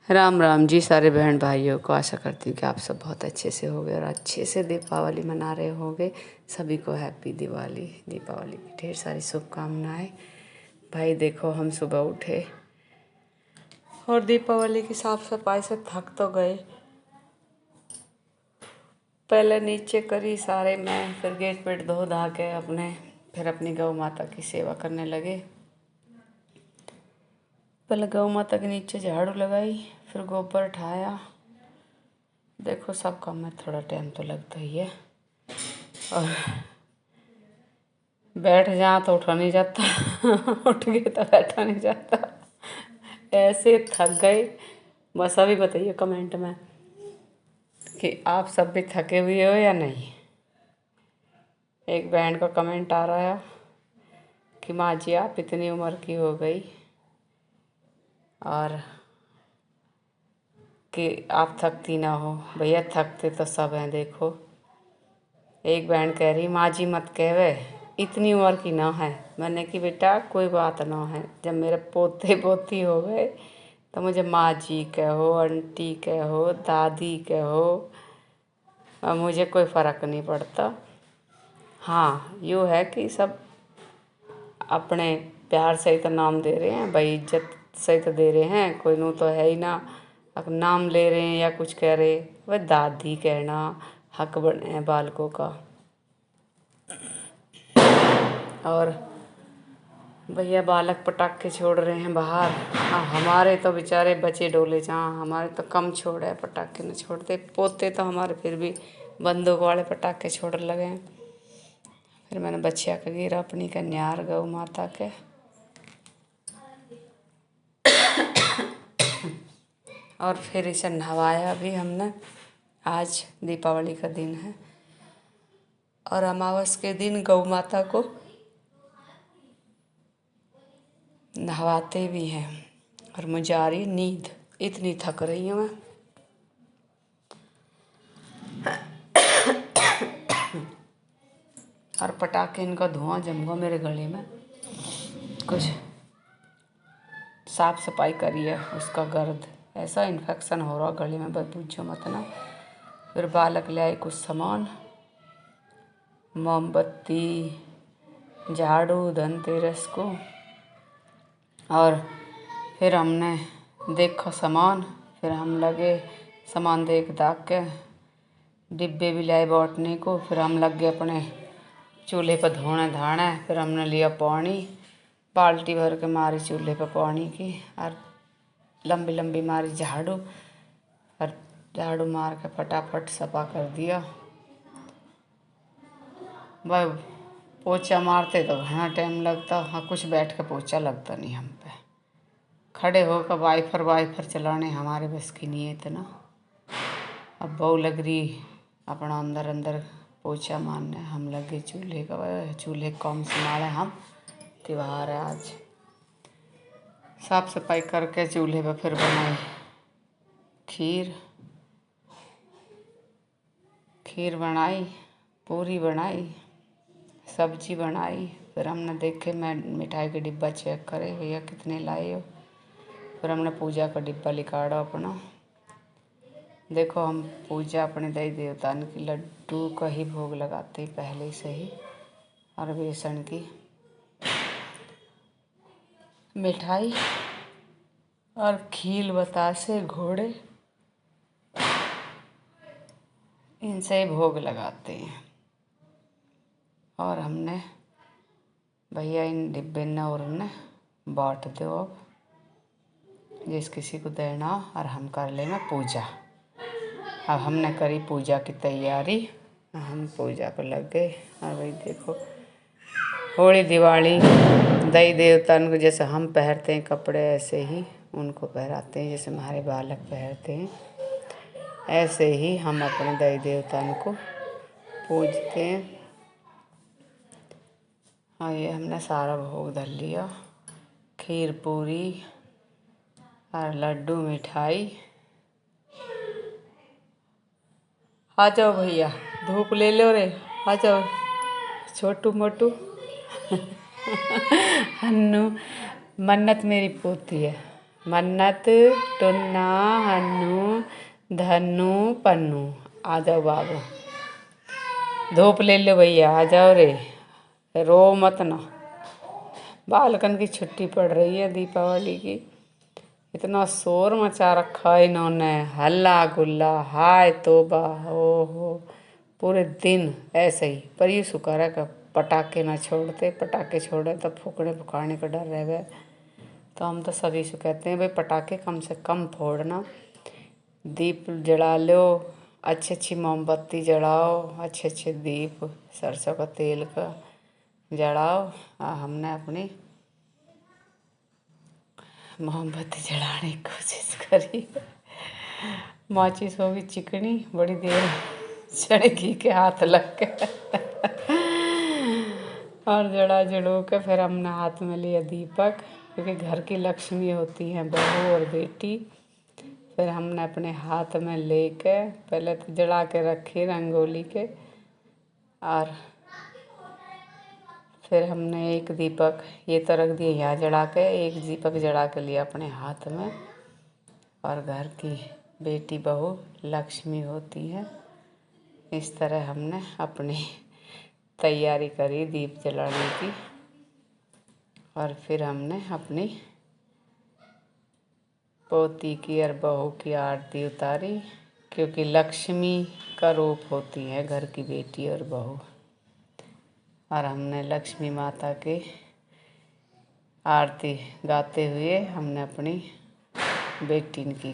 राम राम जी सारे बहन भाइयों को। आशा करती हूँ कि आप सब बहुत अच्छे से होंगे और अच्छे से दीपावली मना रहे होंगे। सभी को हैप्पी दिवाली, दीपावली की ढेर सारी शुभकामनाएं। भाई देखो, हम सुबह उठे और दीपावली की साफ सफाई से थक तो गए। पहले नीचे करी सारे मैं, फिर गेट पेट धो धा के फिर अपनी गौ माता की सेवा करने लगे। पहले गौ माता के नीचे झाड़ू लगाई, फिर गोबर उठाया। देखो सब काम में थोड़ा टाइम तो लगता ही है, और बैठ जा तो उठा नहीं जाता उठ गए तो बैठा नहीं जाता, ऐसे थक गए। बस अभी बताइए कमेंट में कि आप सब भी थके हुए हो या नहीं। एक बहन का कमेंट आ रहा है कि माँ जी आप इतनी उम्र की हो गई और कि आप थकती ना हो। भैया थकते तो सब हैं। देखो एक बहन कह रही माँ जी मत कहवे, इतनी उम्र की ना है। मैंने कि बेटा कोई बात ना है, जब मेरे पोते पोती हो गए तो मुझे माँ जी कहो, आंटी कहो, दादी कहो, और मुझे कोई फ़र्क नहीं पड़ता। हाँ यूँ है कि सब अपने प्यार से ही तो नाम दे रहे हैं भाई, इज्जत से ही तो दे रहे हैं। कोई नू तो है ही ना, अब नाम ले रहे हैं या कुछ कह रहे। वह दादी कहना हक बने हैं बालकों का। और भैया बालक पटाखे छोड़ रहे हैं बाहर। हमारे तो बेचारे बचे डोले जहाँ, हमारे तो कम छोड़ है, पटाखे न छोड़ते। पोते तो हमारे फिर भी बंदूक वाले पटाखे छोड़ लगे हैं। फिर मैंने बच्चिया का गिरा अपनी कन्यार गौ माता के, और फिर इसे नहवाया भी हमने। आज दीपावली का दिन है और अमावस के दिन गौ माता को नहवाते भी हैं। और मुझे आ रही नींद, इतनी थक रही हूँ मैं। और पटाखे इनका धुआं जम गया मेरे गले में। कुछ साफ सफाई करी है, उसका गर्द ऐसा इन्फेक्शन हो रहा गले में, बस पूछो मत ना। फिर बालक ले आए कुछ सामान, मोमबत्ती, झाड़ू धनतेरस को। और फिर हमने देखा सामान, फिर हम लगे सामान देख दाख के, डिब्बे भी लाए बांटने को। फिर हम लग गए अपने चूल्हे पर धोने धाने। फिर हमने लिया पानी, बाल्टी भर के मारी चूल्हे पर पानी की, और लंबी लंबी मारी झाड़ू, और झाड़ू मार के फटाफट सफा कर दिया। भाई पोछा मारते तो घना टाइम लगता, हाँ कुछ बैठ के पोछा लगता नहीं हम पे। खड़े होकर वाइफर चलाने हमारे बस की नहीं है इतना। अब बहू लग रही अपना अंदर अंदर पोछा मारने, हम लगे चूल्हे का, चूल्हे कम संभाले हम। त्योहार है आज, साफ सफाई करके चूल्हे पर फिर बनाई खीर बनाई, पूरी बनाई, सब्जी बनाई। फिर हमने देखे, मैं मिठाई का डिब्बा चेक करे भैया कितने लाए हो। फिर हमने पूजा का डिब्बा निकाला अपना। देखो हम पूजा अपने देवी देवतान की लड्डू का ही भोग लगाते हैं पहले से ही, और बेसन की मिठाई और खील बतासे घोड़े, इनसे ही भोग लगाते हैं। और हमने भैया इन डिब्बे न और ने बांट दो, अब जिस किसी को देना, और हम कर लेना पूजा। अब हमने करी पूजा की तैयारी, हम पूजा पर लग गए। और भाई देखो होली दिवाली देवी देवतान को जैसे हम पहनते हैं कपड़े, ऐसे ही उनको पहनाते हैं। जैसे हमारे बालक पहनते हैं, ऐसे ही हम अपने देवी देवतान को पूजते हैं। और ये हमने सारा भोग धर लिया, खीर पूरी और लड्डू मिठाई। आ जाओ भैया, धूप ले लो रे, आ जाओ छोटू मोटू हन्नू। मन्नत मेरी पोती है, मन्नत, टुन्ना, हन्नू, धन्नू, पन्नू। आ जाओ बाबू, धूप ले लो भैया, आ जाओ रे, रो मत ना। बालकन की छुट्टी पड़ रही है दीपावली की। इतना शोर मचा रखा है इन्होंने, हल्ला गुल्ला, हाय तौबा, हो पूरे दिन ऐसे ही। पर ये शुक्र है कि पटाखे ना छोड़ते, पटाखे छोड़े तो फूकने फुकाने का डर रह गया। तो हम तो सभी से कहते हैं भाई पटाखे कम से कम फोड़ना, दीप जला लो, अच्छी अच्छी मोमबत्ती जलाओ, अच्छे अच्छे दीप सरसों का तेल का जलाओ। हमने अपनी मोमबत्ती जलाने की कोशिश करी। माचिस होगी चिकनी, बड़ी देर चढ़ेगी के हाथ लग के। और जड़ा जड़ो के फिर हमने हाथ में लिया दीपक, क्योंकि घर की लक्ष्मी होती हैं बहू और बेटी। फिर हमने अपने हाथ में लेके पहले तो जला के रखी रंगोली के, और फिर हमने एक दीपक ये तो रख दिया यहाँ जला के, एक दीपक जला के लिया अपने हाथ में। और घर की बेटी बहू लक्ष्मी होती है। इस तरह हमने अपनी तैयारी करी दीप जलाने की। और फिर हमने अपनी पोती की और बहू की आरती उतारी, क्योंकि लक्ष्मी का रूप होती है घर की बेटी और बहू। और हमने लक्ष्मी माता की आरती गाते हुए हमने अपनी बेटी की